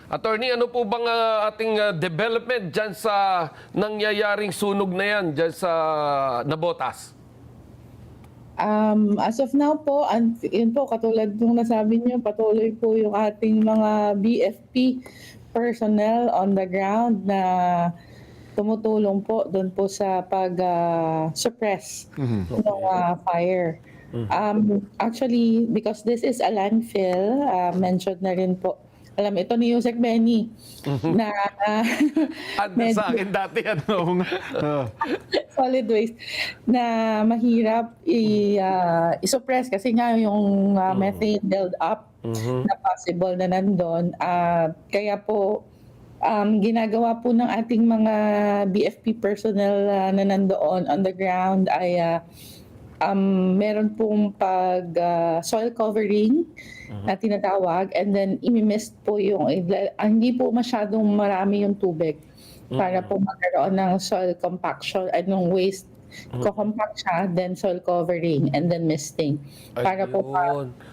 Attorney, ano po bang ating development dyan sa nangyayaring sunog na yan dyan sa Navotas? As of now po, yun po, katulad nung nasabi niyo, patuloy po yung ating mga BFP personnel on the ground na tumutulong po doon po sa pag-suppress ng fire. Actually, because this is a landfill, mentioned na rin po, alam ito ni Yusek Benny, na Under sa akin dati yan. solid waste na mahirap i-suppress kasi nga yung methane build up na possible na nandun. Kaya po ginagawa po ng ating mga BFP personnel na nandoon on the ground ay meron pong soil covering na tinatawag, and then imimist po yung hindi po masyadong marami yung tubig para po magkaroon ng soil compaction at ng waste compact siya, then soil covering and then misting para po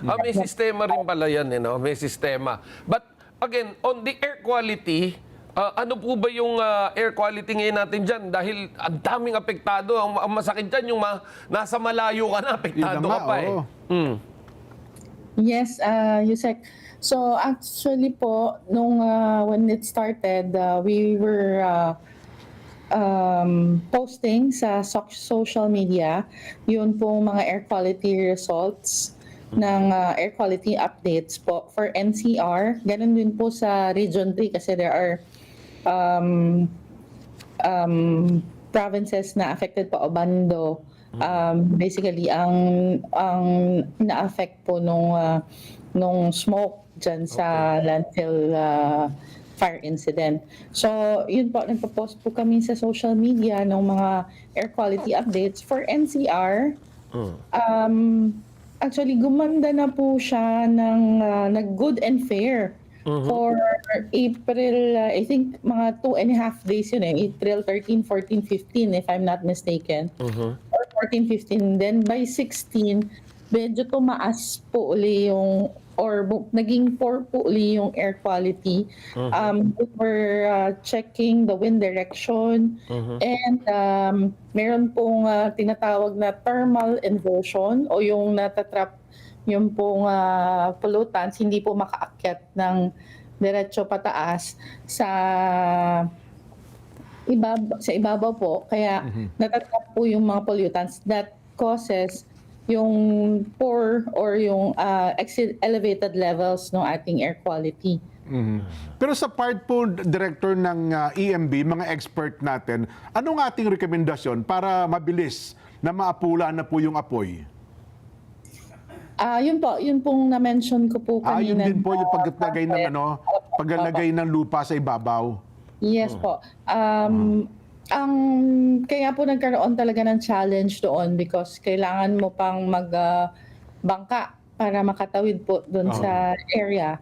may sistema rin pala yan, no? May sistema. But again, on the air quality, ano po ba yung air quality ngayon natin dyan? Dahil ang daming apektado. Ang masakit dyan yung nasa malayo ka na, apektado ka pa eh. Yes, Yusek. So actually po, nung when it started, we were posting sa social media yun po mga air quality results ng air quality updates po for NCR. Ganun din po sa Region 3 kasi there are provinces na affected po, Obando. Basically ang na-affect po nung smoke dyan sa landfill fire incident. So yun po, nagpo-post po kami sa social media ng mga air quality updates for NCR. Actually gumanda na po siya ng good and fair for April, I think mga 2.5 days yun eh. April 13, 14, 15 if I'm not mistaken. Or 14, 15. Then by 16, medyo tumaas po uli yung, or naging poor po uli yung air quality. We were checking the wind direction and meron pong tinatawag na thermal inversion o yung natatrap yung pong pollutants hindi po makaakyat ng diretso pataas sa ibabaw po, kaya natatrap po yung mga pollutants that causes yung poor or yung elevated levels ng ating air quality. Pero sa part po, Director ng EMB, mga expert natin, anong ating rekomendasyon para mabilis na maapula na po yung apoy? Yun pong na-mention ko po kanina. Yun din po yung paglalagay ng paglalagay ng lupa sa ibabaw. Yes po. Kaya po nagkaroon talaga ng challenge doon because kailangan mo pang magbangka para makatawid po doon sa area.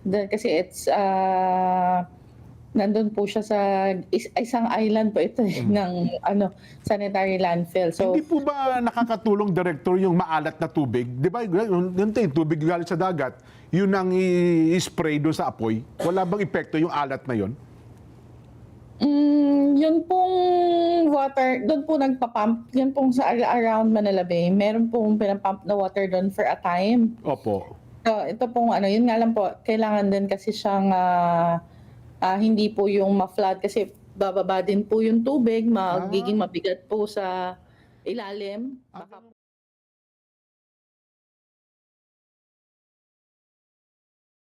Kasi it's nandun po siya sa isang island po ito ng sanitary landfill. So hindi po ba nakakatulong, Director, yung maalat na tubig? Di ba yung tubig galing sa dagat, yun ang i-spray doon sa apoy? Wala bang epekto yung alat na yun? Yun pong water, doon po nagpa-pump. Yun pong sa around Manila Bay, meron pong pinapump na water doon for a time. Opo. So ito pong yun nga lang po, kailangan din kasi siyang hindi po yung ma-flood kasi bababa din po yung tubig, magiging mabigat po sa ilalim. Baka